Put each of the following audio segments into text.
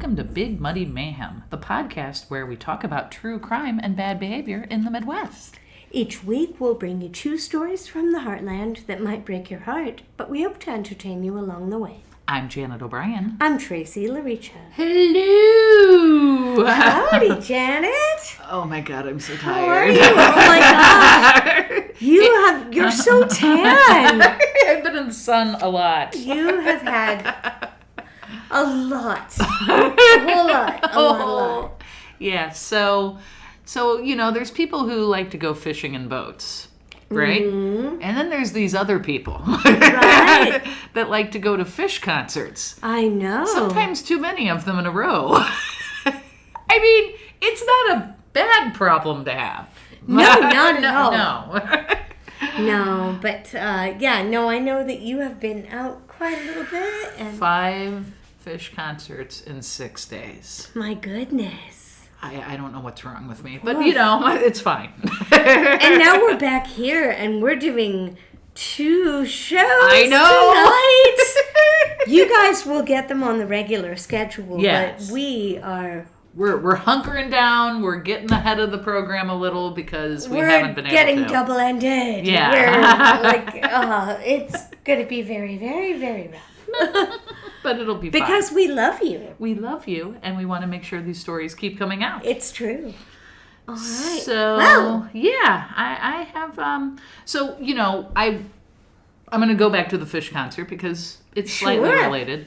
welcome to Big Muddy Mayhem, the podcast where we talk about true crime and bad behavior in the Midwest. Each week we'll bring you true stories from the heartland that might break your heart, but we hope to entertain you along the way. I'm Janet O'Brien. I'm Tracey Laricha. Hello! Howdy, Janet! Oh my god, I'm so How are tired. you? Oh my god! You're so tan! I've been in the sun a lot. You have had a lot. A whole lot. A lot. Yeah, so there's people who like to go fishing in boats, right? Mm-hmm. And then there's these other people right. that like to go to fish concerts. I know. Sometimes too many of them in a row. I mean, it's not a bad problem to have. No, not at all. No. No, but I know that you have been out quite a little bit. And 5 fish concerts in 6 days. My goodness. I don't know what's wrong with me, but it's fine. And now we're back here and we're doing 2 shows I know. tonight. You guys will get them on the regular schedule, yes. But we are... We're hunkering down. We're getting ahead of the program a little because we haven't been able to. We're getting double-ended. Yeah. We're it's going to be very, very, very rough. But it'll be fine. Because we love you. We love you, and we want to make sure these stories keep coming out. It's true. All right. So, well. Yeah, I have, I'm going to go back to the fish concert because it's slightly related.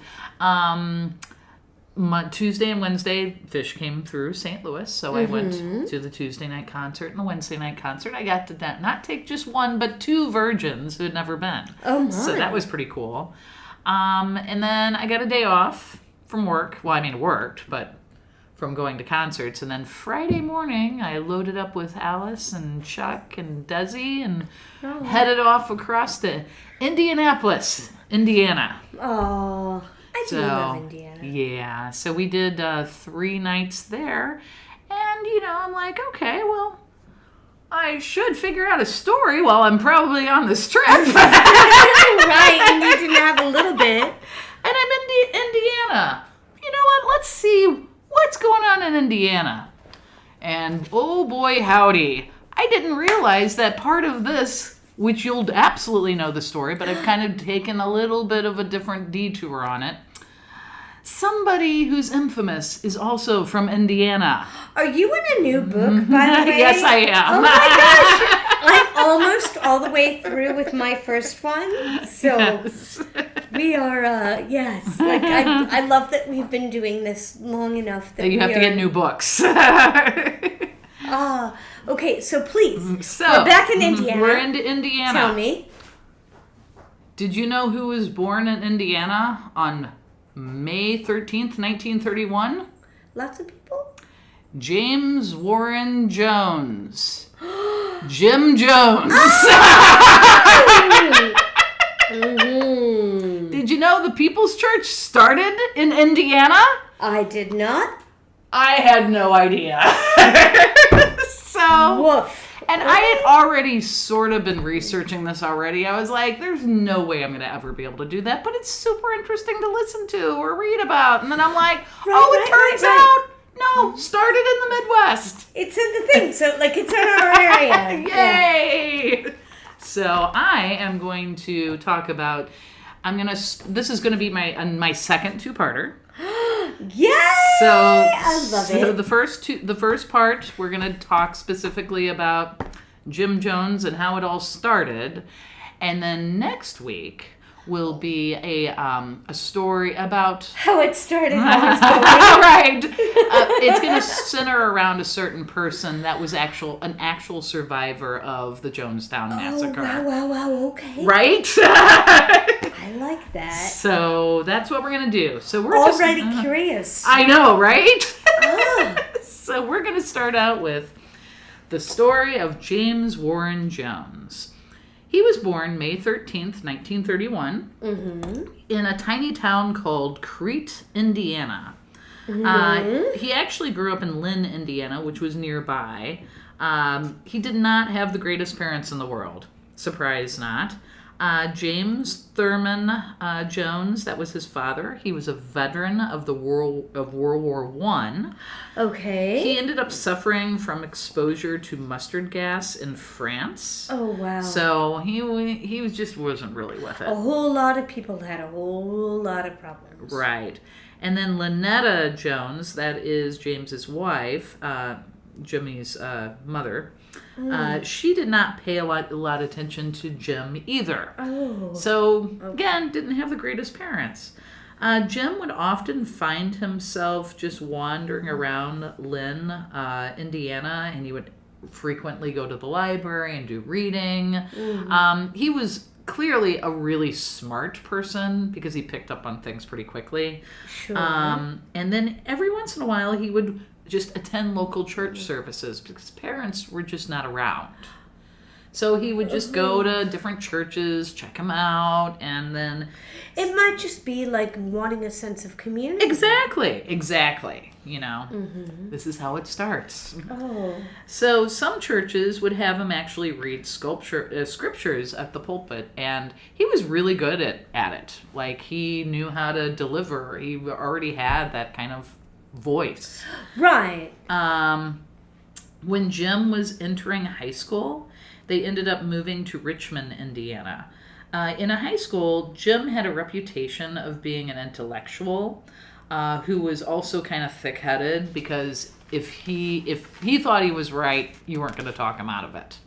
Tuesday and Wednesday, Fish came through St. Louis, so I went to the Tuesday night concert and the Wednesday night concert. I got to not take just one, but 2 virgins who had never been. Oh, my. So that was pretty cool. And then I got a day off from work. Well, I mean, it worked, but from going to concerts. And then Friday morning, I loaded up with Alice and Chuck and Desi and headed off across to Indianapolis, Indiana. Oh, I do love Indiana. Yeah, so we did 3 nights there. And, I'm like, okay, well, I should figure out a story while I'm probably on this trip. Right, and you didn't have a little bit. And I'm in Indiana. You know what? Let's see what's going on in Indiana. And oh boy, howdy. I didn't realize that part of this, which you'll absolutely know the story, but I've kind of taken a little bit of a different detour on it. Somebody who's infamous is also from Indiana. Are you in a new book, by the way? Yes, I am. Oh my gosh. I'm almost all the way through with my first one. So yes. We are, yes. Like, I love that we've been doing this long enough that you have to get new books. Okay, so please. We're back in Indiana. We're into Indiana. Tell me. Did you know who was born in Indiana on May 13th, 1931? Lots of people? James Warren Jones. Jim Jones. Did you know the People's Church started in Indiana? I did not. I had no idea. So, woof. And I had already sort of been researching this already. I was like, there's no way I'm going to ever be able to do that, but it's super interesting to listen to or read about. And then I'm like, it turns out, no, started in the Midwest. It's in the thing, so it's in our area. Yay! Yeah. So I am going to talk about, this is going to be my second 2-parter. Yay! I love it. So the first part, we're going to talk specifically about Jim Jones and how it all started. And then next week will be a story about how it started, how it's going. Right. It's going to center around a certain person that was an actual survivor of the Jonestown Massacre. Wow, okay. Right? I like that. So that's what we're going to do. So we're already curious. I know, right? So we're going to start out with the story of James Warren Jones. He was born May 13th, 1931, in a tiny town called Crete, Indiana. He actually grew up in Lynn, Indiana, which was nearby. He did not have the greatest parents in the world. Surprise not. James Thurman Jones, that was his father. He was a veteran of World War One. Okay. He ended up suffering from exposure to mustard gas in France. Oh, wow. So he just wasn't really with it. A whole lot of people had a whole lot of problems. Right. And then Lynetta Jones, that is James's wife, Jimmy's mother, she did not pay a lot of attention to Jim either. Oh. So, again, didn't have the greatest parents. Jim would often find himself just wandering around Lynn, Indiana, and he would frequently go to the library and do reading. He was clearly a really smart person because he picked up on things pretty quickly. Sure. And then every once in a while he would just attend local church services because parents were just not around. So he would just go to different churches, check them out, and then... It might just be like wanting a sense of community. Exactly. You know, this is how it starts. Oh. So some churches would have him actually read scriptures at the pulpit, and he was really good at it. Like, he knew how to deliver. He already had that kind of voice. Right. When Jim was entering high school, they ended up moving to Richmond, Indiana. In a high school, Jim had a reputation of being an intellectual who was also kind of thick-headed, because if he thought he was right, you weren't going to talk him out of it.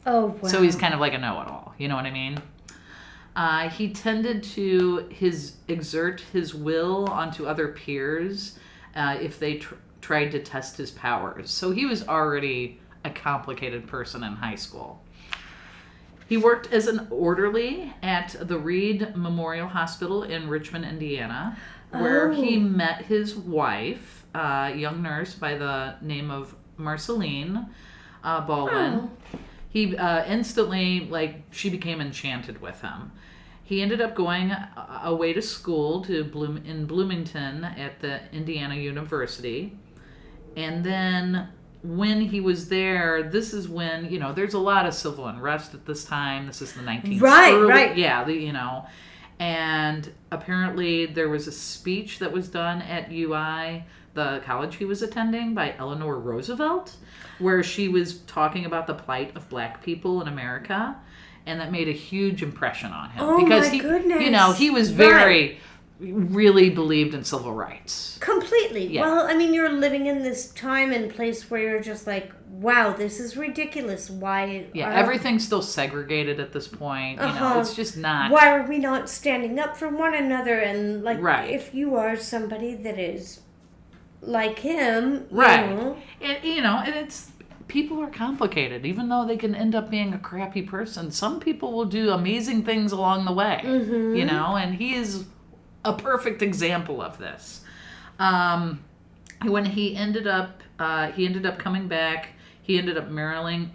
Oh, wow. So he's kind of like a know-it-all. You know what I mean? He tended to exert his will onto other peers if they tried to test his powers. So he was already a complicated person in high school. He worked as an orderly at the Reed Memorial Hospital in Richmond, Indiana, where he met his wife, a young nurse by the name of Marceline Baldwin. He instantly, she became enchanted with him. He ended up going away to school in Bloomington at the Indiana University. And then when he was there, this is when, there's a lot of civil unrest at this time. This is the 19th. Right. Yeah, and apparently there was a speech that was done at UI, the college he was attending, by Eleanor Roosevelt, where she was talking about the plight of black people in America. And that made a huge impression on him. Oh, because my goodness. He was really believed in civil rights. Completely. Yeah. Well, I mean, you're living in this time and place where you're just like, wow, this is ridiculous. Why? Yeah, everything's still segregated at this point. It's just not. Why are we not standing up for one another? And, if you are somebody that is like him, right. you know. And it's... People are complicated. Even though they can end up being a crappy person, some people will do amazing things along the way. And he is a perfect example of this. When he ended up coming back, he ended up marrying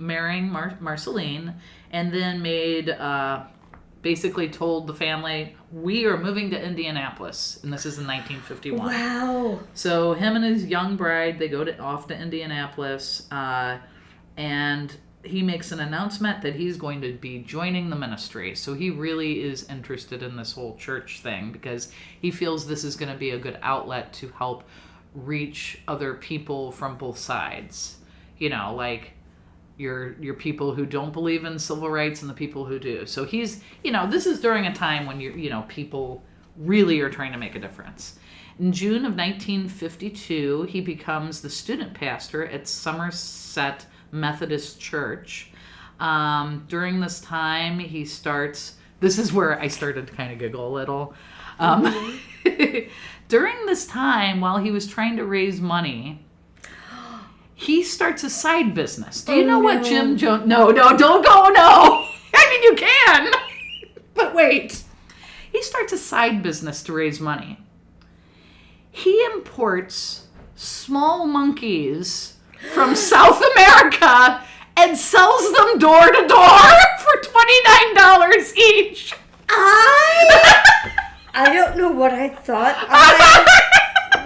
Marceline, and then basically told the family, we are moving to Indianapolis, and this is in 1951. Wow. So him and his young bride, they go off to Indianapolis, and he makes an announcement that he's going to be joining the ministry. So he really is interested in this whole church thing, because he feels this is going to be a good outlet to help reach other people from both sides. Your people who don't believe in civil rights and the people who do. So he's, this is during a time when people really are trying to make a difference. In June of 1952, he becomes the student pastor at Somerset Methodist Church. During this time, he starts, this is where I started to kind of giggle a little. During this time, while he was trying to raise money, he starts a side business. Do you know what Jim Jones... No, don't go, no. I mean, you can. But wait. He starts a side business to raise money. He imports small monkeys from South America and sells them door to door for $29 each. I don't know what I thought I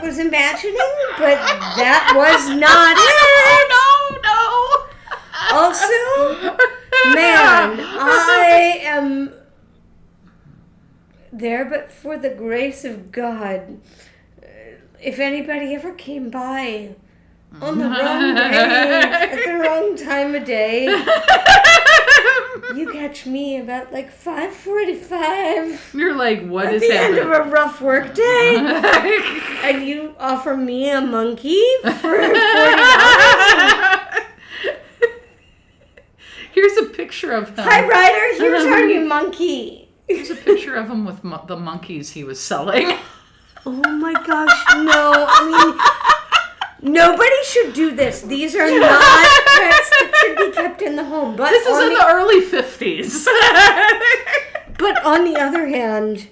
was imagining, but that was not it. No. Also, man, I am there but for the grace of God. If anybody ever came by on the wrong day, at the wrong time of day, you catch me about like 5:45. You're like, what is happening? At the end of a rough work day. And you offer me a monkey for $40. Here's a picture of him. Hi, Ryder. Here's our new monkey. Here's a picture of him with the monkeys he was selling. Oh my gosh, no. I mean, nobody should do this. These are not pets that should be kept in the home. But this is in the early 50s. But on the other hand...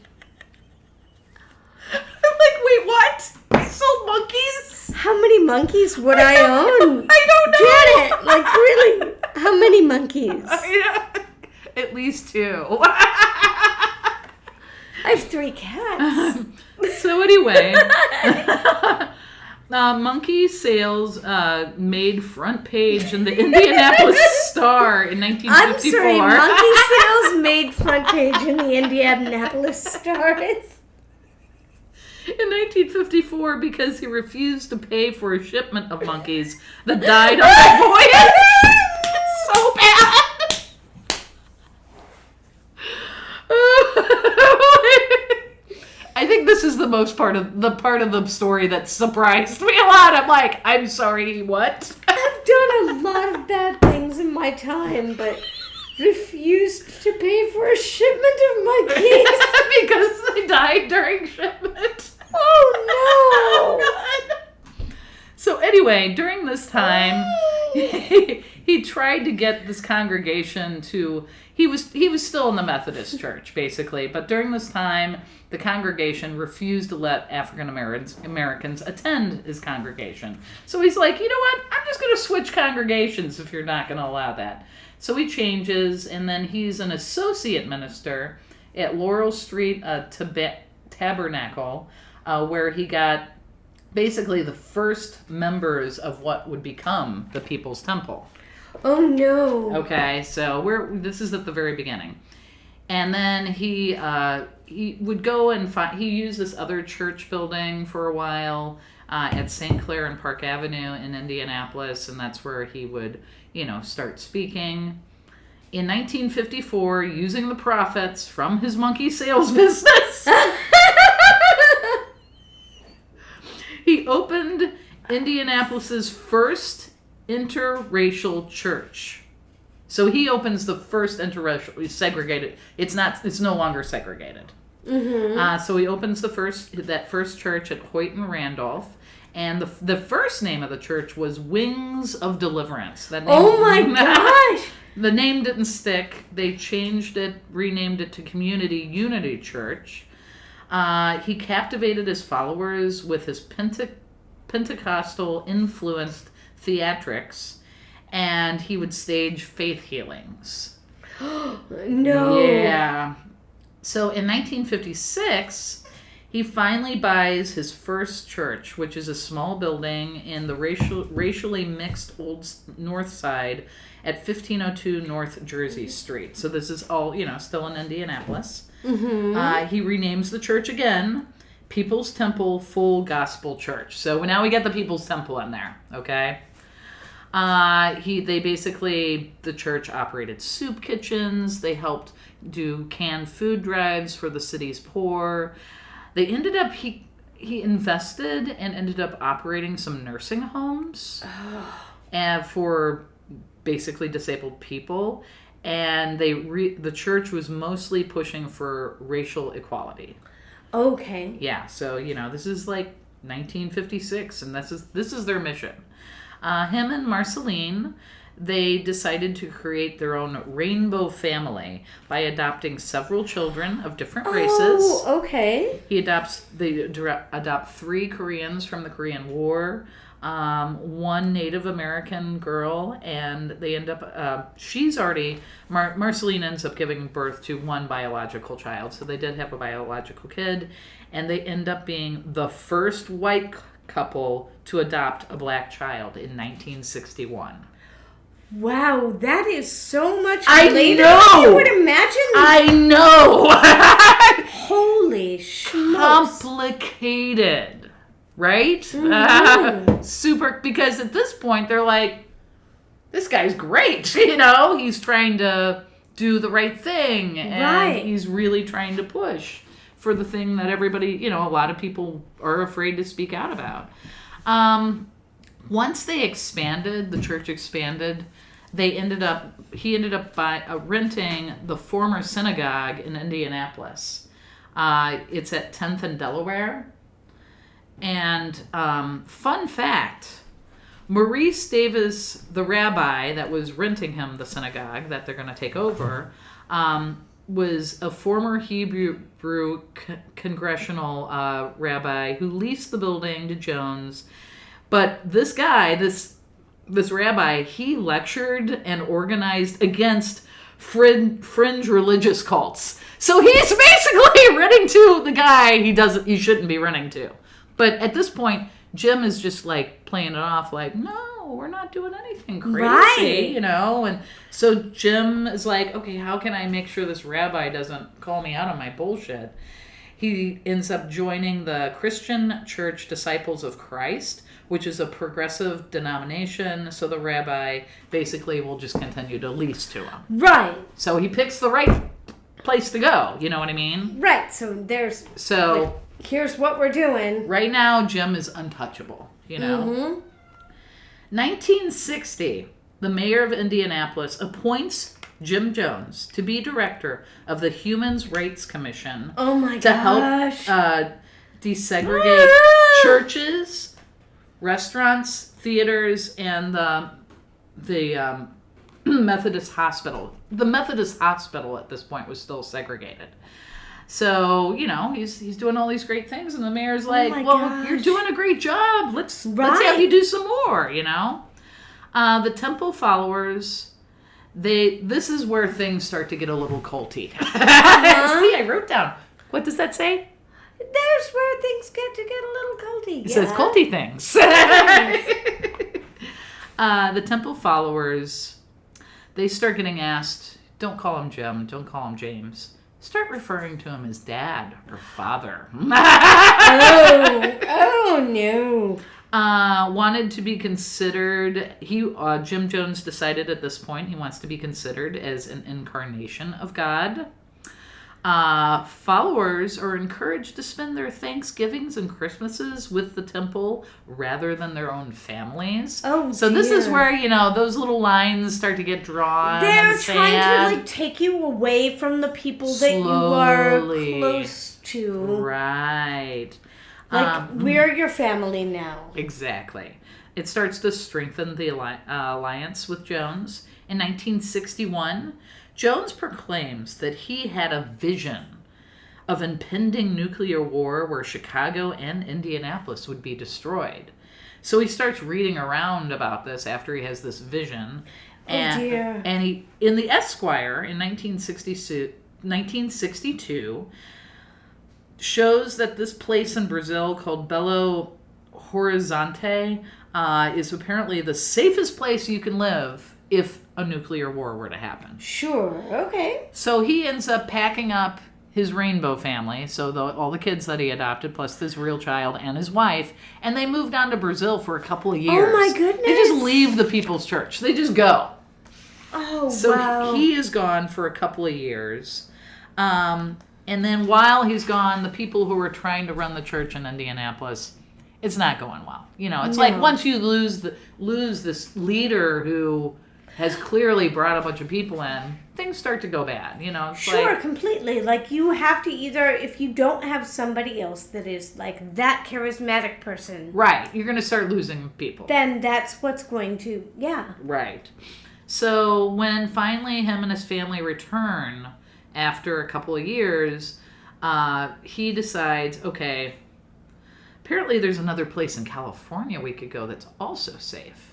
I'm like, wait, what? I sold monkeys? How many monkeys would I own? I don't know. Janet, like really? How many monkeys? At least 2. I have 3 cats. So anyway, monkey sales made front page in the Indianapolis Star in 1954. I'm sorry, monkey sales made front page in the Indianapolis Star. In 1954 because he refused to pay for a shipment of monkeys that died on the voyage. It's so bad. I think this is the most part of the story that surprised me a lot. I'm like, I'm sorry, what? I've done a lot of bad things in my time, but refused to pay for a shipment of monkeys because they died during shipment. Oh no! Oh, God. So anyway, during this time, he tried to get this congregation to. He was still in the Methodist Church, basically, but during this time, the congregation refused to let African Americans attend his congregation. So he's like, you know what? I'm just going to switch congregations if you're not going to allow that. So he changes, and then he's an associate minister at Laurel Street Tabernacle, where he got basically the first members of what would become the People's Temple. Oh no. Okay, so this is at the very beginning. And then he would go and he used this other church building for a while at St. Clair and Park Avenue in Indianapolis, and that's where he would, start speaking. In 1954, using the profits from his monkey sales business, he opened Indianapolis's first interracial church. So he opens the first interracial segregated. It's no longer segregated. Mm-hmm. So he opens that first church at Hoyt and Randolph, and the first name of the church was Wings of Deliverance. Oh my gosh! The name didn't stick. They renamed it to Community Unity Church. He captivated his followers with his Pentecostal influenced theatrics, and he would stage faith healings. No. Yeah. So in 1956, he finally buys his first church, which is a small building in the racially mixed Old North Side at 1502 North Jersey Street. So this is all, still in Indianapolis. Mm-hmm. He renames the church again, People's Temple Full Gospel Church. So now we get the People's Temple in there, okay? The church operated soup kitchens. They helped do canned food drives for the city's poor. They ended up, he invested and ended up operating some nursing homes for basically disabled people. And the church was mostly pushing for racial equality. Okay. Yeah, so, this is like 1956, and this is their mission. Him and Marceline, they decided to create their own rainbow family by adopting several children of different races. Oh, okay. They adopt 3 Koreans from the Korean War, 1 Native American girl, and they end up, Marceline ends up giving birth to 1 biological child, so they did have a biological kid, and they end up being the first white couple to adopt a black child in 1961. Wow, that is so much later than you would imagine. I know. Holy Holy schmokes. complicated, right? Super, because at this point they're like, this guy's great, you know? He's trying to do the right thing, and Right. he's really trying to push for the thing that everybody, you know, a lot of people are afraid to speak out about. Once they expanded, the church expanded, he ended up renting the former synagogue in Indianapolis. It's at 10th and Delaware. And fun fact, Maurice Davis, the rabbi that was renting him the synagogue that they're going to take over, was a former Hebrew congressional rabbi who leased the building to Jones. But this guy, this rabbi, he lectured and organized against fringe religious cults. So he's basically renting to the guy he shouldn't be renting to. But at this point, Jim is just like playing it off like, no, we're not doing anything crazy, Right. you know? And so Jim is like, okay, how can I make sure this rabbi doesn't call me out on my bullshit? He ends up joining the Christian Church Disciples of Christ, which is a progressive denomination. So the rabbi basically will just continue to lease to him. Right. So he picks the right place to go. You know what I mean? Right. So here's what we're doing. Right now, Jim is untouchable, you know? 1960, the mayor of Indianapolis appoints Jim Jones to be director of the Human Rights Commission. Oh my to gosh. help desegregate churches, restaurants, theaters, and the Methodist hospital. The Methodist hospital at this point was still segregated. So, you know, he's doing all these great things, and the mayor's like, my well, gosh. you're doing a great job. Let's have Right. you do some more, you know? The temple followers, this is where things start to get a little culty. See, I wrote down. What does that say? There's where things get to get a little culty. It says culty things. The temple followers, they start getting asked, don't call him Jim, don't call him James. Start referring to him as dad or father. Oh no. Wanted to be considered, Jim Jones decided at this point he wants to be considered as an incarnation of God. Followers are encouraged to spend their Thanksgivings and Christmases with the temple rather than their own families. Oh, so this is dear. where, you know, those little lines start to get drawn. They're in the trying sand. to like take you away from the people that you are Slowly. close to. Right. Like we're your family now. Exactly. It starts to strengthen the alliance with Jones. In 1961, Jones proclaims that he had a vision of impending nuclear war where Chicago and Indianapolis would be destroyed. So he starts reading around about this after he has this vision. And, dear. And he, in the Esquire in 1962, shows that this place in Brazil called Belo Horizonte is apparently the safest place you can live if a nuclear war were to happen. Sure. Okay. So he ends up packing up his rainbow family, so all the kids that he adopted, plus his real child and his wife, and they moved on to Brazil for a couple of years. Oh my goodness. They just leave the People's Church. They just go. Oh So wow. he is gone for a couple of years. And then while he's gone, the people who were trying to run the church in Indianapolis, it's not going well. You know, it's like once you lose this leader who has clearly brought a bunch of people in, things start to go bad. You know, it's Sure, like, completely. Like you have to either, if you don't have somebody else that is like that charismatic person, right, you're going to start losing people. then that's what's going to, yeah. Right. So when finally him and his family return after a couple of years, he decides, okay, apparently there's another place in California we could go that's also safe.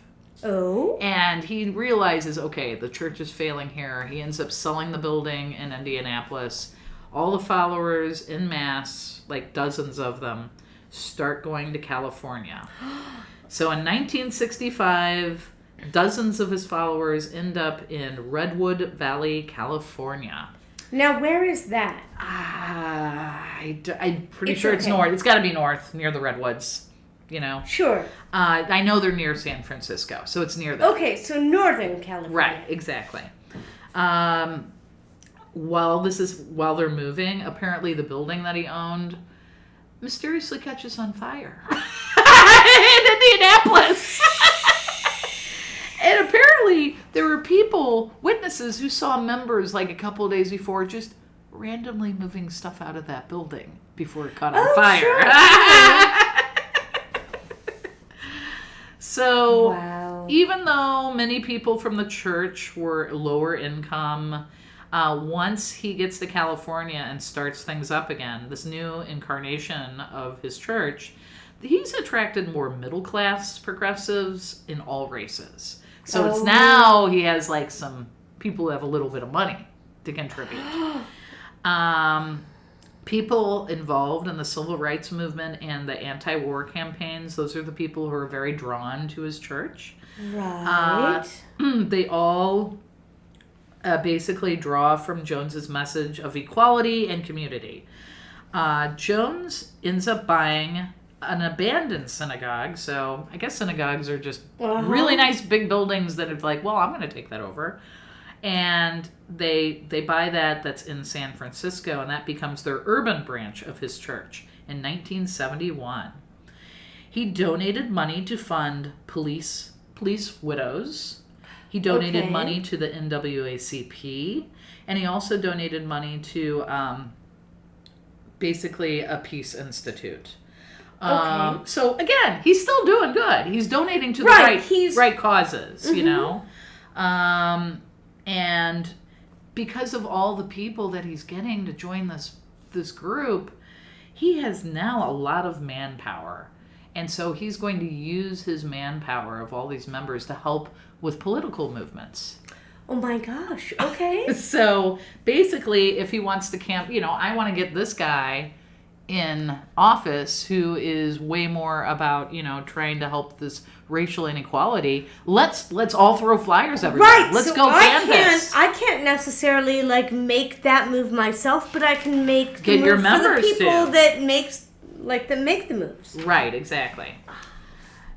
Oh? And he realizes, okay, the church is failing here. He ends up selling the building in Indianapolis. All the followers en masse, like dozens of them, start going to California. So in 1965, dozens of his followers end up in Redwood Valley, California. Now, where is that? I'm pretty It's sure it's okay. north. It's got to be north, near the Redwoods, you know. Sure. I know they're near San Francisco, so it's near there. Okay, so Northern California. Right, exactly. While they're moving, apparently the building that he owned mysteriously catches on fire in Indianapolis. And apparently there were witnesses who saw members like a couple of days before just randomly moving stuff out of that building before it caught on fire. Sure. So Wow. even though many people from the church were lower income, once he gets to California and starts things up again, this new incarnation of his church, he's attracted more middle-class progressives in all races. So it's now he has like some people who have a little bit of money to contribute. People involved in the civil rights movement and the anti-war campaigns, those are the people who are very drawn to his church. Right. They all basically draw from Jones's message of equality and community. Jones ends up buying an abandoned synagogue, so I guess synagogues are just really nice big buildings that are like, well, I'm going to take that over. And they buy that's in San Francisco, and that becomes their urban branch of his church in 1971. He donated money to fund police widows. He donated money to the NAACP, and he also donated money to basically a peace institute. So again, he's still doing good. He's donating to the right causes, you know. And because of all the people that he's getting to join this group, he has now a lot of manpower. And so he's going to use his manpower of all these members to help with political movements. Oh my gosh. Okay. So basically, if he wants to I want to get this guy in office who is way more about, trying to help this racial inequality. Let's all throw flyers everywhere. Right. Let's so go canvas. I can't necessarily make that move myself, but I can make Get your move members for the people to. that make the moves. Right, exactly.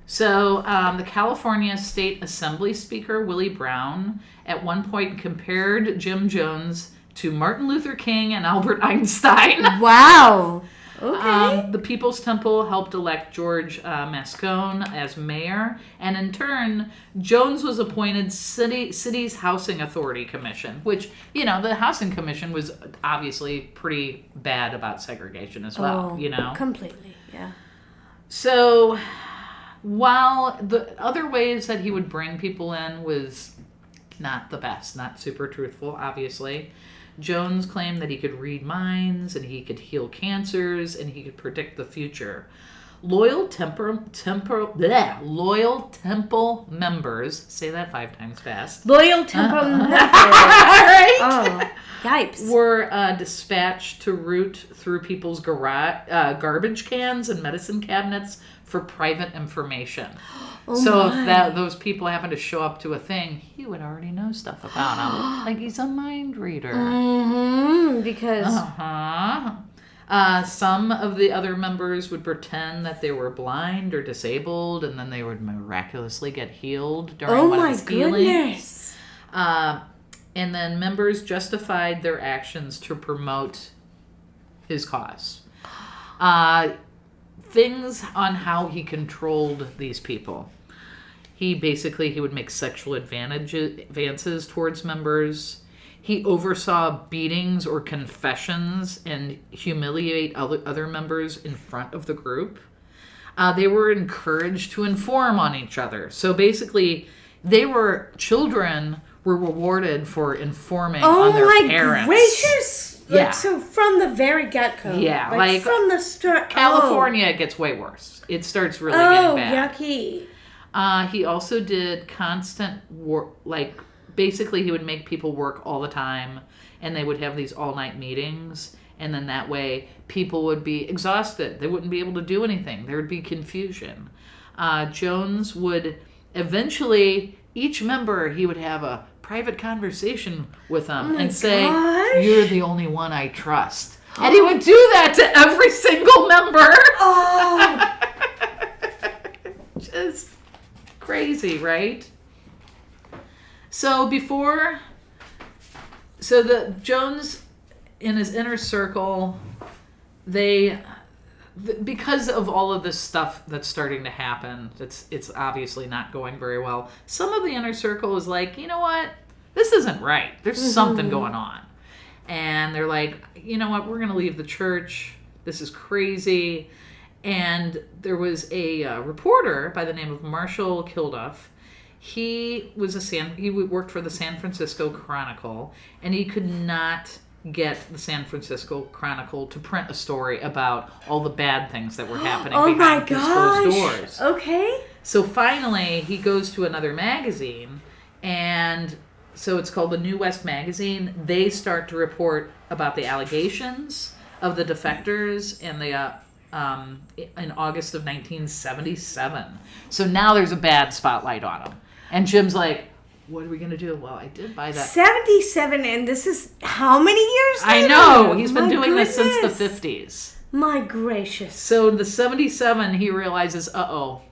So the California State Assembly Speaker, Willie Brown, at one point compared Jim Jones to Martin Luther King and Albert Einstein. Wow. Okay. The People's Temple helped elect George Moscone as mayor, and in turn, Jones was appointed city's Housing Authority Commission, which, the Housing Commission was obviously pretty bad about segregation as well, Completely, yeah. So, while the other ways that he would bring people in was not the best, not super truthful, obviously, Jones claimed that he could read minds and he could heal cancers and he could predict the future. Loyal temple members, say that 5 times fast. Loyal temple members. Right? Oh, yipes. Were dispatched to root through people's garbage cans and medicine cabinets for private information. So if those people happen to show up to a thing, he would already know stuff about them. Like he's a mind reader. Mm-hmm, because... Some of the other members would pretend that they were blind or disabled, and then they would miraculously get healed during one of his healings. Oh my goodness! And then members justified their actions to promote his cause. Things on how he controlled these people. He would make sexual advances towards members. He oversaw beatings or confessions and humiliate other members in front of the group. They were encouraged to inform on each other. So basically, children were rewarded for informing on their parents. Oh my gracious! Yeah. So from the very get-go. Yeah, like from the start. California, it gets way worse. It starts really getting bad. Yucky. He also did constant work, basically he would make people work all the time, and they would have these all-night meetings, and then that way people would be exhausted. They wouldn't be able to do anything. There would be confusion. Jones would eventually, each member, he would have a private conversation with him my and say, gosh. "You're the only one I trust." And he would do that to every single member. Oh. Just crazy, right? So the Jones in his inner circle, because of all of this stuff that's starting to happen, it's obviously not going very well. Some of the inner circle is like, you know what? This isn't right. There's something going on. And they're like, you know what? We're going to leave the church. This is crazy. And there was a reporter by the name of Marshall Kilduff. He worked for the San Francisco Chronicle, and he could not get the San Francisco Chronicle to print a story about all the bad things that were happening behind these closed doors. Okay. So finally, he goes to another magazine, and so it's called the New West Magazine. They start to report about the allegations of the defectors and the in August of 1977. So now there's a bad spotlight on him. And Jim's like, what are we going to do? Well, I did buy that. 77, and this is how many years later? I know. He's been doing goodness. this since the 50s. My gracious. So in the 77, he realizes, uh-oh,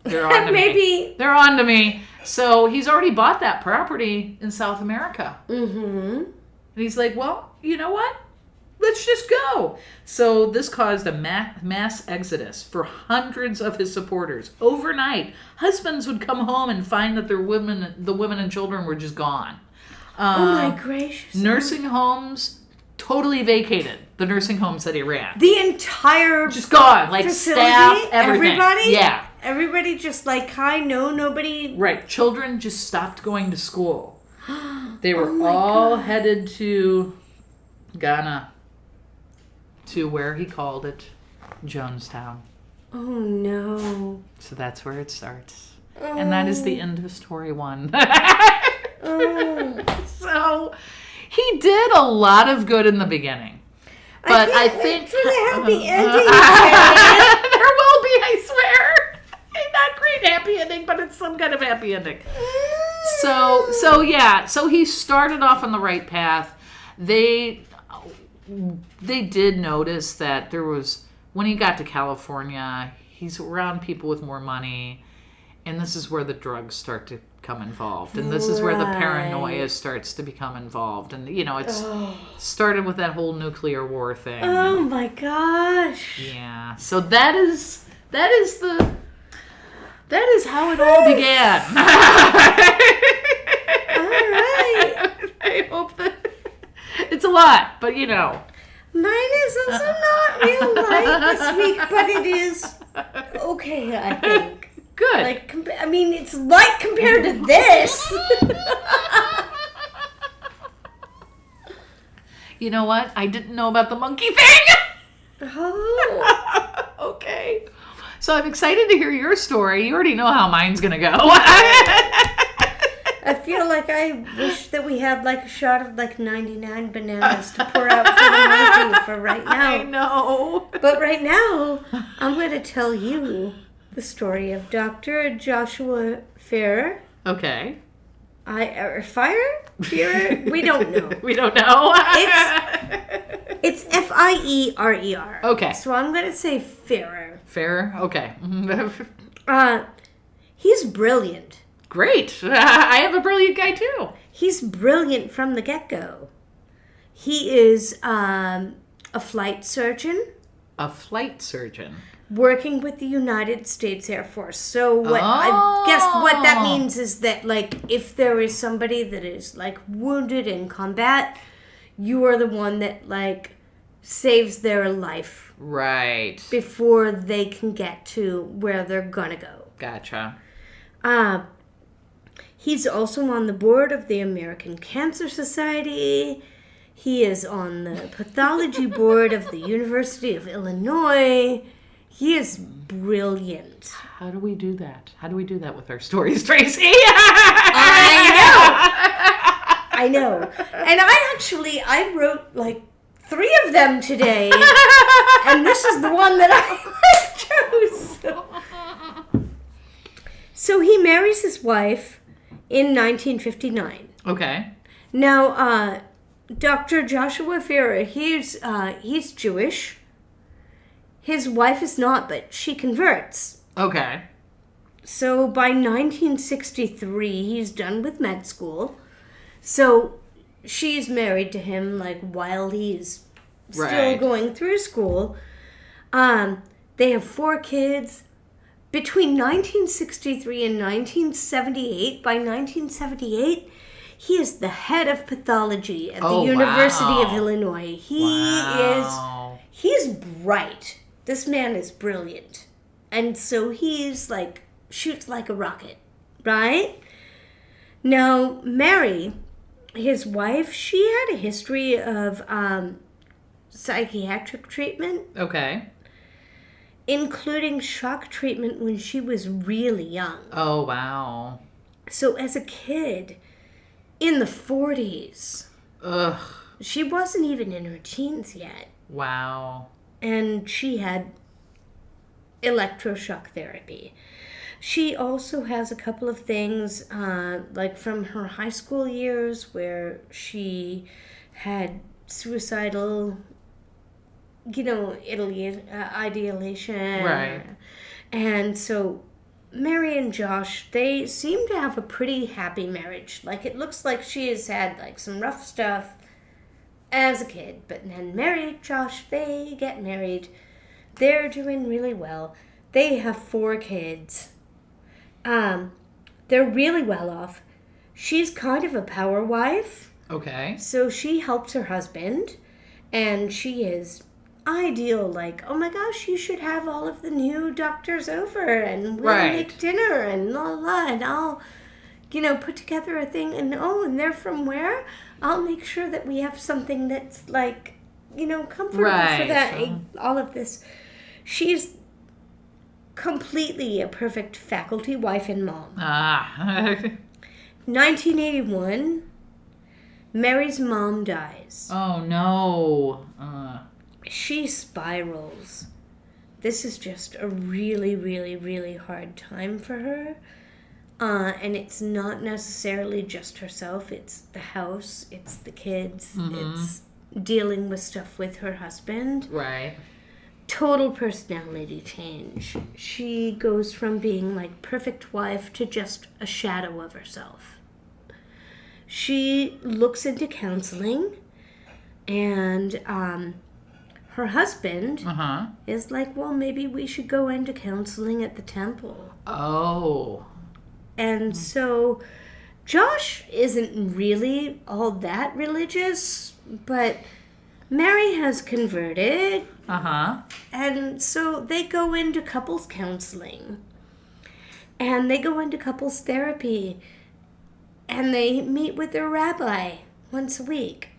they're on to Maybe. me. They're on to me. So he's already bought that property in South America. Mm-hmm. And he's like, well, you know what? Let's just go. So this caused a mass exodus for hundreds of his supporters. Overnight, husbands would come home and find that the women and children were just gone. Oh my gracious. Nursing homes totally vacated. The nursing homes that he ran. The entire Just gone. Like facility, staff, everything. everybody? Yeah. Everybody just like, hi, no, nobody. Right. Children just stopped going to school. They were Oh all God. headed to Ghana. To where he called it Jonestown. Oh no. So that's where it starts. And that is the end of story 1. Oh. So he did a lot of good in the beginning. But I can't think wait for the happy ending. there will be, I swear. Not great happy ending, but it's some kind of happy ending. So yeah, so he started off on the right path. They did notice that there was, when he got to California, he's around people with more money, and this is where the drugs start to come involved, and this is where the paranoia starts to become involved, and it's started with that whole nuclear war thing. Oh my gosh. Yeah, so that is how it all began. All right. I hope that it's a lot, but Mine is also not real light this week, but it is okay, I think. good. Like, it's light compared to this. You know what? I didn't know about the monkey thing. Oh. Okay. So I'm excited to hear your story. You already know how mine's going to go. I feel like I wish that we had like a shot of like 99 bananas to pour out for the monkey for right now. I know. But right now, I'm going to tell you the story of Dr. Joshua Fierer. Okay. Fierer? We don't know. We don't know. It's Fierer. Okay. So I'm going to say Fierer. Fair? Okay. He's brilliant. Great. I have a brilliant guy too. He's brilliant from the get-go. He is a flight surgeon. A flight surgeon. Working with the United States Air Force. So I guess what that means is that, like, if there is somebody that is, like, wounded in combat, you are the one that, like, saves their life. Right. Before they can get to where they're gonna go. Gotcha. He's also on the board of the American Cancer Society. He is on the pathology board of the University of Illinois. He is brilliant. How do we do that? How do we do that with our stories, Tracy? I know. And I wrote like 3 of them today. And this is the one that I chose. So he marries his wife in 1959. Okay. Now, Dr. Joshua Fierer, he's Jewish. His wife is not, but she converts. Okay. So by 1963, he's done with med school. So she's married to him, like, while he's still Right. going through school. They have 4 kids. Between 1963 and 1978, by 1978, he is the head of pathology at the University of Illinois. He's bright. This man is brilliant. And so he's like, shoots like a rocket, right? Now, Mary, his wife, she had a history of psychiatric treatment, Okay. including shock treatment when she was really young. Oh, wow. So as a kid, in the 40s, Ugh. she wasn't even in her teens yet. Wow. And she had electroshock therapy. She also has a couple of things, like from her high school years, where she had suicidal, ideation. Right. And so Mary and Josh, they seem to have a pretty happy marriage. Like, it looks like she has had, like, some rough stuff as a kid. But then Mary, Josh, they get married. They're doing really well. They have 4 kids. They're really well off. She's kind of a power wife. Okay. So she helps her husband. And she is ideal. Like, oh my gosh, you should have all of the new doctors over. And we'll make dinner and la la. And I'll, put together a thing. And and they're from where? I'll make sure that we have something that's like, comfortable for that. All of this. She's completely a perfect faculty wife and mom. 1981, Mary's mom dies. Oh, no. She spirals. This is just a really, really, really hard time for her. And it's not necessarily just herself. It's the house. It's the kids. Mm-hmm. It's dealing with stuff with her husband. Right. Total personality change. She goes from being like perfect wife to just a shadow of herself. She looks into counseling, and her husband is like, well, maybe we should go into counseling at the temple. Oh. And so Josh isn't really all that religious, but Mary has converted. And so they go into couples counseling. And they go into couples therapy. And they meet with their rabbi once a week.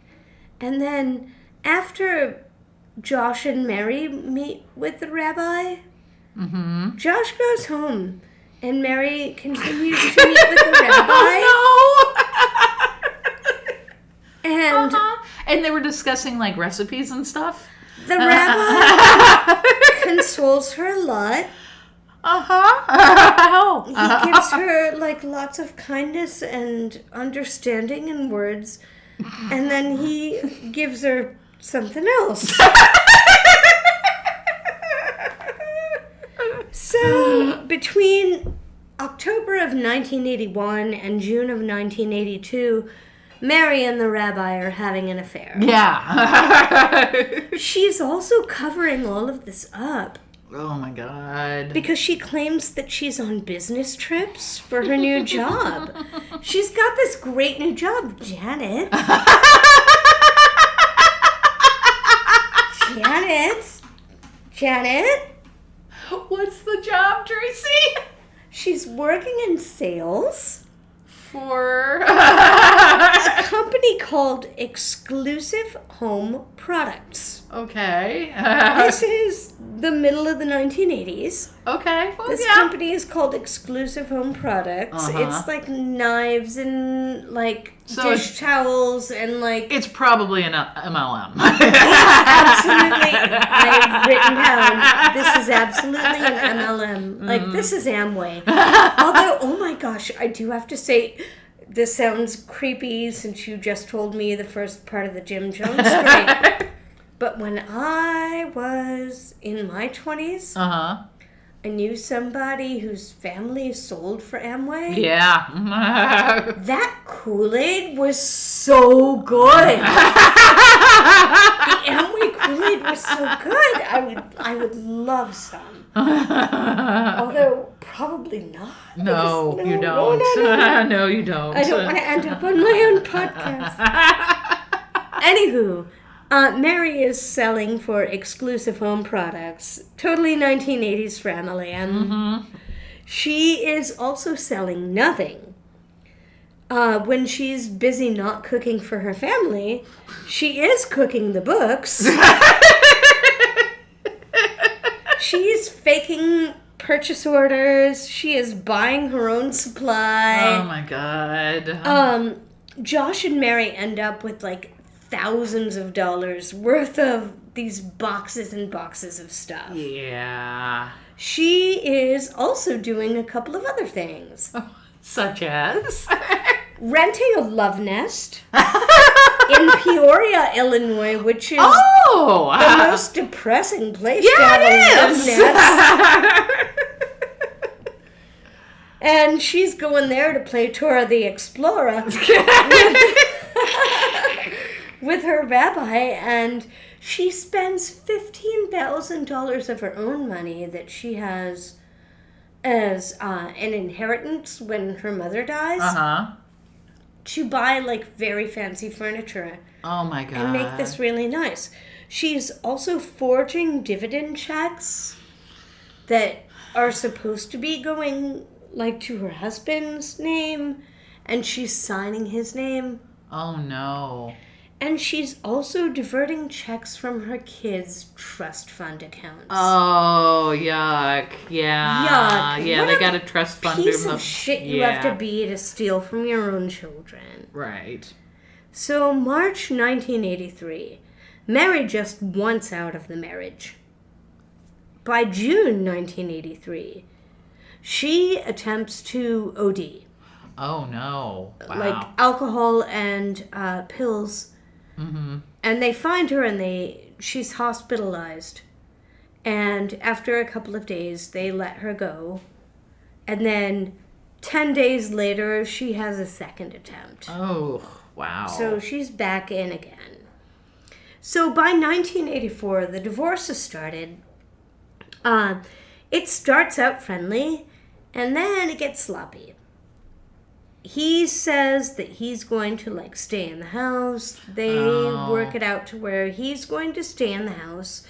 And then after Josh and Mary meet with the rabbi, Josh goes home. And Mary continues to meet with the rabbi. Oh, no! And And they were discussing, like, recipes and stuff? the rabbi consoles her a lot. He gives her, like, lots of kindness and understanding and words. And then he gives her something else. So, between October of 1981 and June of 1982, Mary and the rabbi are having an affair. Yeah. She's also covering all of this up. Oh, my God. Because she claims that she's on business trips for her new job. She's got this great new job, Janet. Janet? What's the job, Tracy? She's working in sales For a company called Exclusive Home Products. Okay. This is the middle of the 1980s. Okay. Well, This company is called Exclusive Home Products. It's like knives and like dish towels and like... It's probably an MLM. Absolutely. I've written down, this is absolutely an MLM. Like, this is Amway. Although, oh my gosh, I do have to say, this sounds creepy since you just told me the first part of the Jim Jones story. But when I was in my 20s, I knew somebody whose family sold for Amway. Yeah. That Kool-Aid was so good. The Amway Kool-Aid was so good. I would love some. Although probably not. No, you don't. No, you don't. I don't want to end up on my own podcast. Anywho, Mary is selling for exclusive home products. Totally 1980s for Emily. And she is also selling nothing. When she's busy not cooking for her family, she is cooking the books. She's faking purchase orders. She is buying her own supply. Oh my God. Josh and Mary end up with like thousands of dollars worth of these boxes and boxes of stuff. Yeah. She is also doing a couple of other things. Such as? Renting a love nest in Peoria, Illinois, which is the most depressing place to have a love nest. And she's going there to play Tora the Explorer with her rabbi, and she spends $15,000 of her own money that she has as an inheritance when her mother dies. To buy like very fancy furniture. Oh my God. And make this really nice. She's also forging dividend checks that are supposed to be going like to her husband's name, and she's signing his name. Oh no. And she's also diverting checks from her kids' trust fund accounts. Oh, yuck. Yeah. Yuck. Yeah, What they a got a trust fund. piece of shit you have to be to steal from your own children. Right. So, March 1983, Mary just wants out of the marriage. By June 1983, she attempts to OD. Oh, no. Wow. Like alcohol and pills. And they find her and she's hospitalized. And after a couple of days, they let her go. And then 10 days later, she has a second attempt. Oh, wow. So she's back in again. So by 1984, the divorce has started. It starts out friendly, and then it gets sloppy. He says that he's going to like stay in the house. They work it out to where he's going to stay in the house.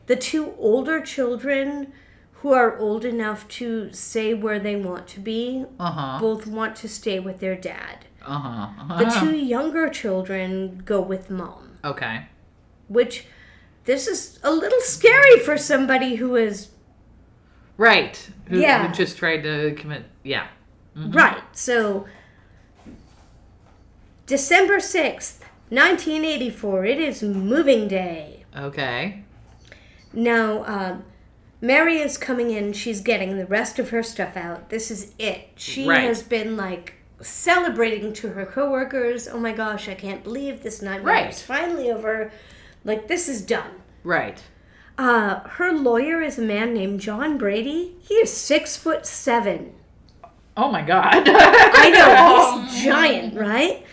The two older children who are old enough to say where they want to be both want to stay with their dad. The two younger children go with mom. Okay. Which, this is a little scary for somebody who is... Right. Who just tried to commit... Yeah. Right. So, December 6th, 1984, it is moving day. Okay. Now, Mary is coming in. She's getting the rest of her stuff out. This is it. She has been, like, celebrating to her coworkers. Oh, my gosh, I can't believe this nightmare is finally over. Like, this is done. Right. Her lawyer is a man named John Brady. He is 6'7". Oh, my God. I know, he's giant, right?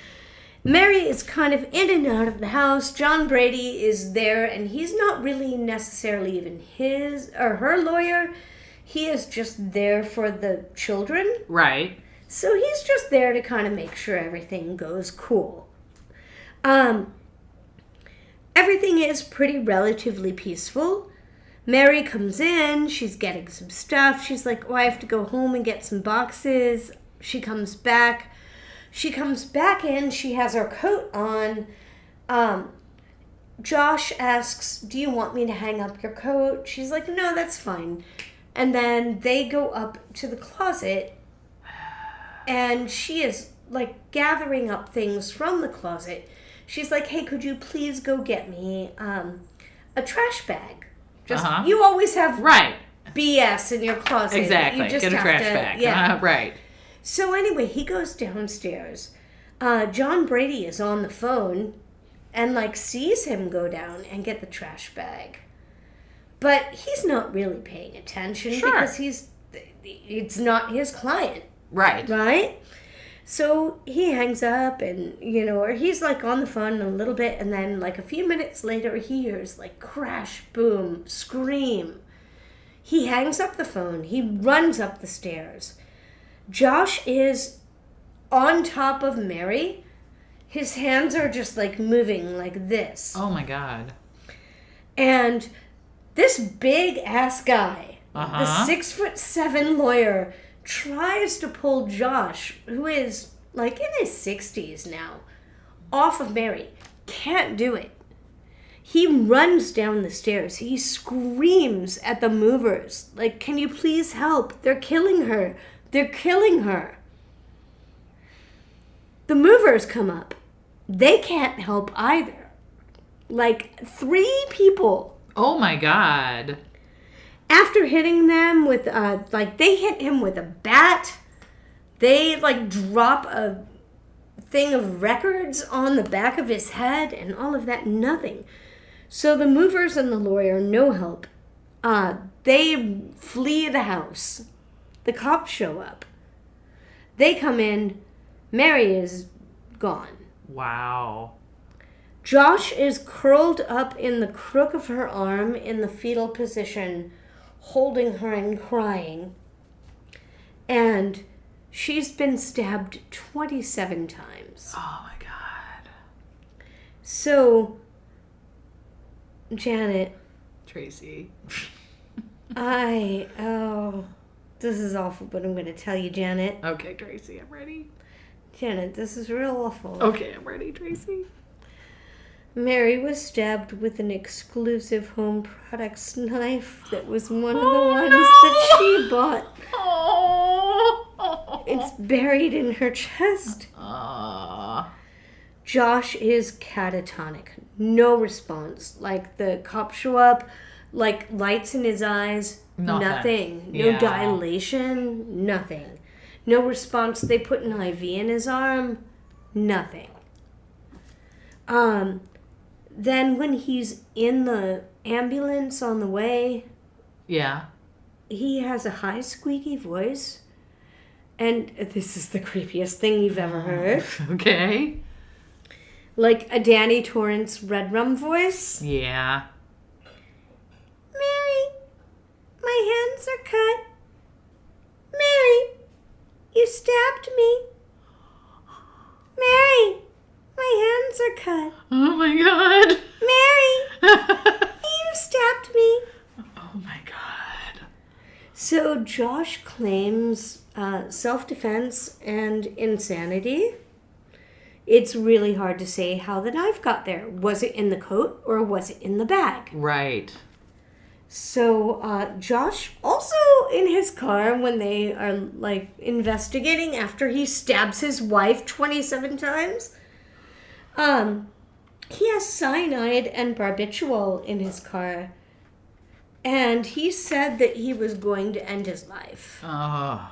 Mary is kind of in and out of the house. John Brady is there, and he's not really necessarily even his or her lawyer. He is just there for the children. Right. So he's just there to kind of make sure everything goes cool. Everything is pretty relatively peaceful. Mary comes in. She's getting some stuff. She's like, oh, I have to go home and get some boxes. She comes back. She comes back in. She has her coat on. Josh asks, do you want me to hang up your coat? She's like, no, that's fine. And then they go up to the closet, and she is like gathering up things from the closet. She's like, hey, could you please go get me a trash bag? Just you always have BS in your closet. Exactly. You just get a trash bag. Yeah. Right. So anyway, he goes downstairs. John Brady is on the phone and like sees him go down and get the trash bag. But he's not really paying attention because it's not his client. Right. Right? So he hangs up and, or he's like on the phone a little bit, and then like a few minutes later he hears like crash, boom, scream. He hangs up the phone. He runs up the stairs. Josh is on top of Mary. His hands are just like moving like this. Oh my God. And this big ass guy, the 6'7" lawyer, tries to pull Josh, who is like in his 60s now, off of Mary. Can't do it. He runs down the stairs. He screams at the movers, like, can you please help? They're killing her. They're killing her. The movers come up. They can't help either. Like 3 people. Oh my God. After hitting them with, they hit him with a bat. They, drop a thing of records on the back of his head and all of that. Nothing. So the movers and the lawyer, no help. They flee the house. The cops show up. They come in. Mary is gone. Wow. Josh is curled up in the crook of her arm in the fetal position, holding her and crying. And she's been stabbed 27 times. Oh my God. So, Janet. Tracy. This is awful, but I'm going to tell you, Janet. Okay, Tracy, I'm ready. Janet, this is real awful. Okay, I'm ready, Tracy. Mary was stabbed with an exclusive home products knife that was one of the ones that she bought. Oh. It's buried in her chest. Josh is catatonic. No response. Like, the cops show up, like, lights in his eyes. Nothing. No dilation. Nothing. No response. They put an IV in his arm. Nothing. Then when he's in the ambulance on the way, he has a high squeaky voice. And this is the creepiest thing you've ever heard. Okay. Like a Danny Torrance Red Rum voice. Yeah. Mary, my hands are cut. Mary, you stabbed me. Mary, my hands are cut. Oh my God. Mary, you stabbed me. Oh my God. So Josh claims self-defense and insanity. It's really hard to say how the knife got there. Was it in the coat or was it in the bag? Right. So Josh, also in his car when they are investigating after he stabs his wife 27 times, he has cyanide and barbiturate in his car. And he said that he was going to end his life. Oh.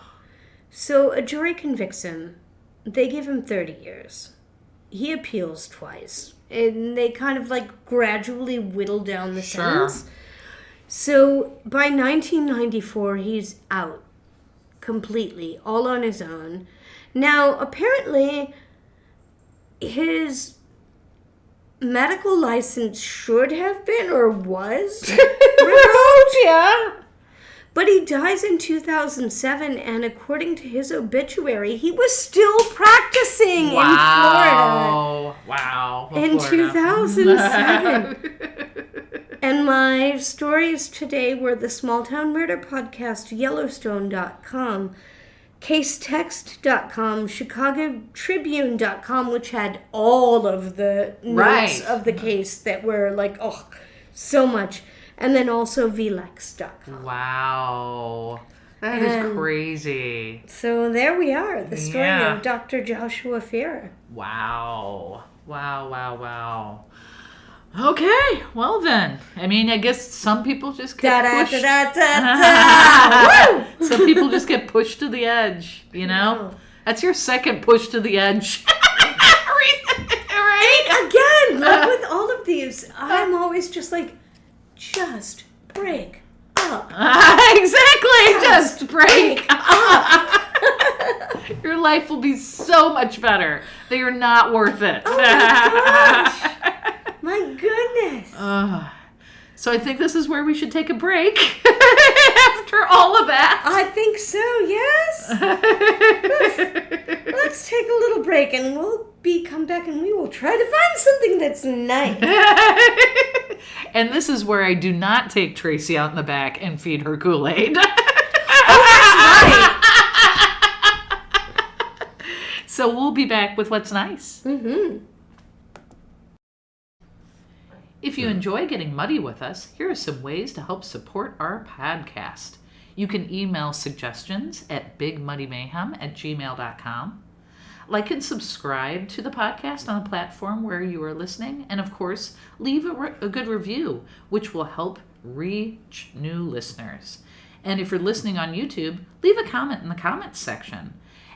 So a jury convicts him. They give him 30 years. He appeals twice. And they kind of gradually whittle down the sentence. So by 1994, he's out completely, all on his own. Now, apparently, his medical license should have been or was revoked. Yeah. But he dies in 2007, and according to his obituary, he was still practicing in Florida. Wow. In Florida. 2007. And my stories today were the Small Town Murder Podcast, Yellowstone.com, CaseText.com, ChicagoTribune.com, which had all of the notes of the case that were so much. And then also VLEX.com. Wow. That is crazy. So there we are, the story of Dr. Joshua Fierer. Wow. Wow. Okay, well then. I mean, I guess some people just Da get da pushed. da da da. Woo! Some people just get pushed to the edge, you know? No. That's your second push to the edge. Right? Again, like with all of these, I'm always just like, just break up. Exactly. Just break up. Your life will be so much better. They are not worth it. Oh my gosh. My goodness. So I think this is where we should take a break after all of that. I think so, yes. Let's take a little break and we'll come back and we will try to find something that's nice. And this is where I do not take Tracey out in the back and feed her Kool-Aid. Oh, that's right. So we'll be back with What's Nice. Mm-hmm. If you enjoy getting muddy with us, here are some ways to help support our podcast. You can email suggestions at bigmuddymayhem@gmail.com. Like and subscribe to the podcast on a platform where you are listening. And of course, leave a good review, which will help reach new listeners. And if you're listening on YouTube, leave a comment in the comments section.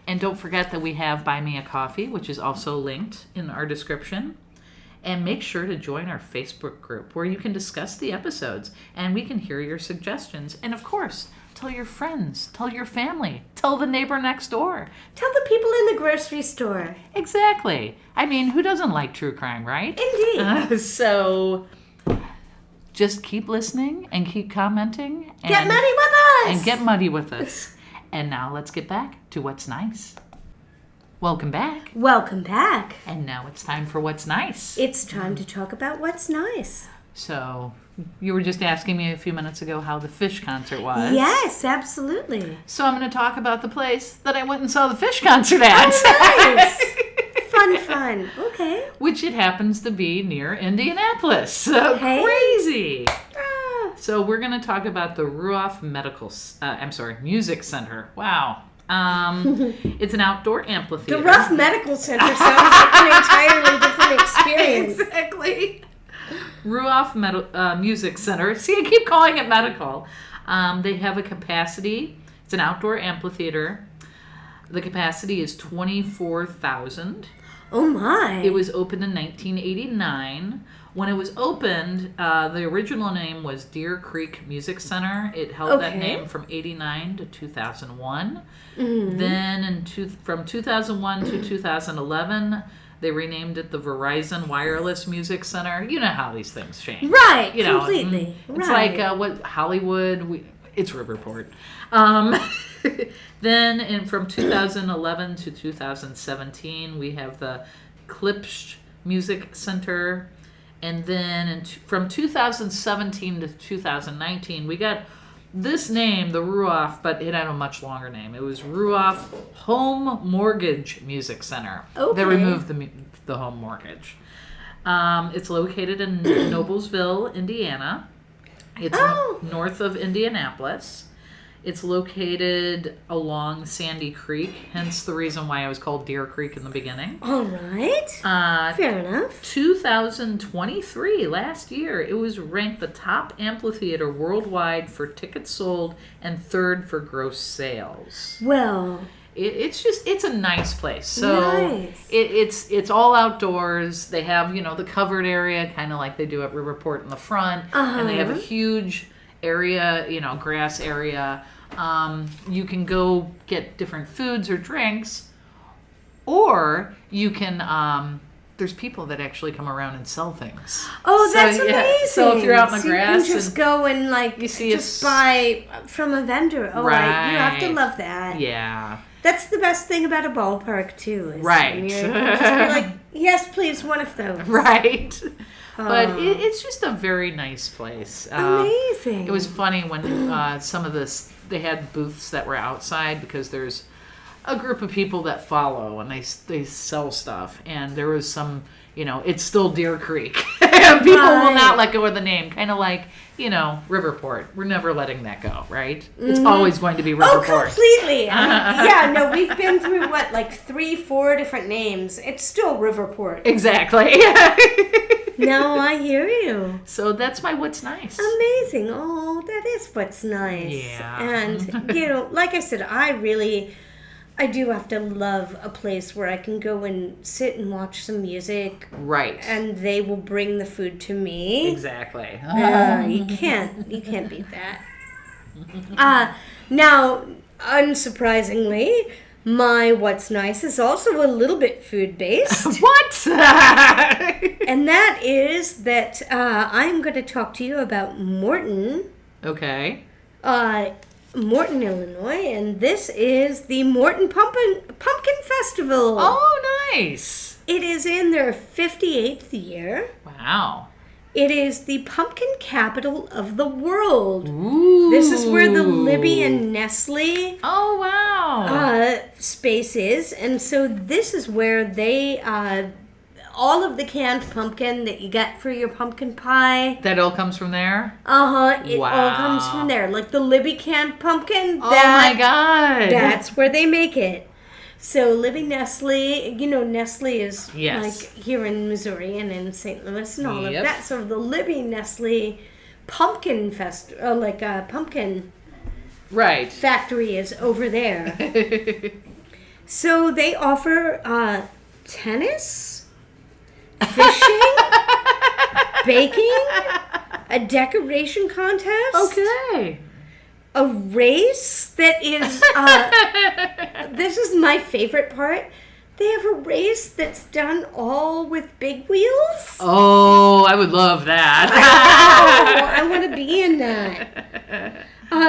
And don't forget that we have Buy Me a Coffee, which is also linked in our description. And make sure to join our Facebook group where you can discuss the episodes and we can hear your suggestions. And of course, tell your friends, tell your family, tell the neighbor next door. Tell the people in the grocery store. Exactly. I mean, who doesn't like true crime, right? Indeed. So just keep listening and keep commenting. And Get muddy with us. And get muddy with us. And now let's get back to What's Nice. Welcome back. Welcome back. And now it's time for What's Nice. It's time to talk about what's nice. So, you were just asking me a few minutes ago how the Fish concert was. Yes, absolutely. So I'm going to talk about the place that I went and saw the Fish concert at. Oh, nice. Fun. Okay. Which it happens to be near Indianapolis. So Hey. crazy. Ah. So we're going to talk about the Ruoff Music Center. Wow. It's an outdoor amphitheater. The Rough Medical Center sounds like an entirely different experience. Exactly. Ruoff Music Center. See, I keep calling it medical. They have a capacity. It's an outdoor amphitheater. The capacity is 24,000. Oh my. It was opened in 1989. When it was opened, the original name was Deer Creek Music Center. It held that name from 89 to 2001. Mm-hmm. Then from 2001 to 2011, they renamed it the Verizon Wireless Music Center. You know how these things change. Right, you know, completely. It's right. like what Hollywood, it's Riverport. Then from 2011 to 2017, we have the Klipsch Music Center. And then from 2017 to 2019, we got this name, the Ruoff, but it had a much longer name. It was Ruoff Home Mortgage Music Center. Okay. They removed the home mortgage. It's located in Noblesville, Indiana. It's north of Indianapolis. It's located along Sandy Creek, hence the reason why it was called Deer Creek in the beginning. All right. Fair enough. 2023, last year, it was ranked the top amphitheater worldwide for tickets sold and third for gross sales. Well, it's a nice place. So nice. It's all outdoors. They have, the covered area, kind of like they do at Riverport in the front. And they have a huge area, grass area. You can go get different foods or drinks, or you can, there's people that actually come around and sell things. Oh, that's amazing. So if you're out in the grass, you can just go and you see buy from a vendor. Oh, right. You have to love that. Yeah. That's the best thing about a ballpark, too. Is right. When you just be like, yes, please, one of those. Right. But it's just a very nice place. Amazing. It was funny when some of this, they had booths that were outside because there's a group of people that follow and they sell stuff. And there was some, it's still Deer Creek. People will not let go of the name. Kind of like, Riverport. We're never letting that go, right? It's always going to be Riverport. Oh, completely. Yeah, no, we've been through, 3-4 different names. It's still Riverport. Exactly. No, I hear you. So that's my what's nice. Amazing. Oh, that is what's nice. Yeah. And, like I said, I do have to love a place where I can go and sit and watch some music. Right. And they will bring the food to me. Exactly. You can't beat that. Now, unsurprisingly, my what's nice is also a little bit food-based. What? And that is that I'm going to talk to you about Morton. Okay. Morton, Illinois, and this is the Morton Pumpkin Festival. Oh, nice. It is in their 58th year. Wow. It is the pumpkin capital of the world. Ooh. This is where the Libby and Nestle Oh, wow. space is, and so this is where they all of the canned pumpkin that you get for your pumpkin pie. That all comes from there? It all Wow. comes from there. Like the Libby canned pumpkin. Oh, my God. That's where they make it. So Libby Nestle, Nestle is Yes. like here in Missouri and in St. Louis and all of Yep. that. So the Libby Nestle pumpkin pumpkin Right. factory is over there. So they offer tennis, fishing, baking, a decoration contest. Okay. A race that is, this is my favorite part. They have a race that's done all with big wheels. Oh, I would love that. I want to be in that.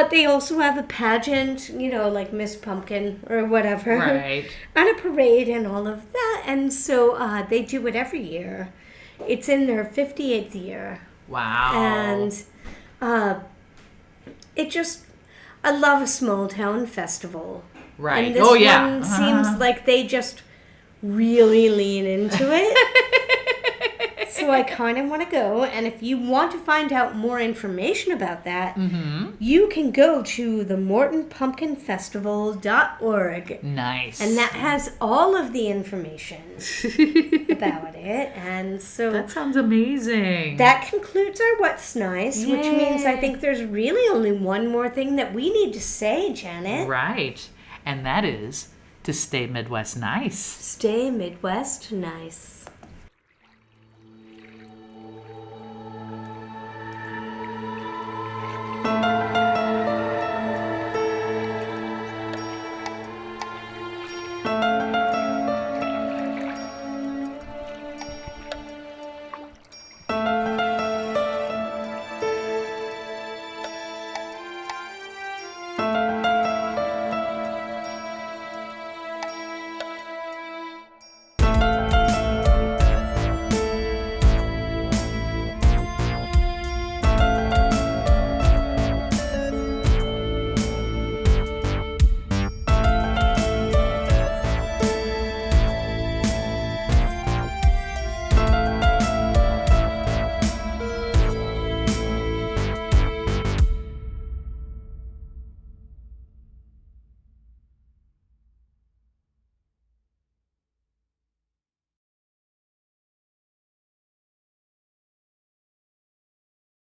They also have a pageant, like Miss Pumpkin or whatever. Right. And a parade and all of that. And so they do it every year. It's in their 58th year. Wow. And I love a small town festival. Right. And this one seems like they just really lean into it. So I kind of want to go. And if you want to find out more information about that, you can go to the MortonPumpkinFestival.org. Nice. And that has all of the information about it. And so That sounds amazing. that concludes our What's Nice, which means I Yay. think there's really only one more thing that we need to say, Janet. Right. And that is to stay Midwest nice. Stay Midwest nice.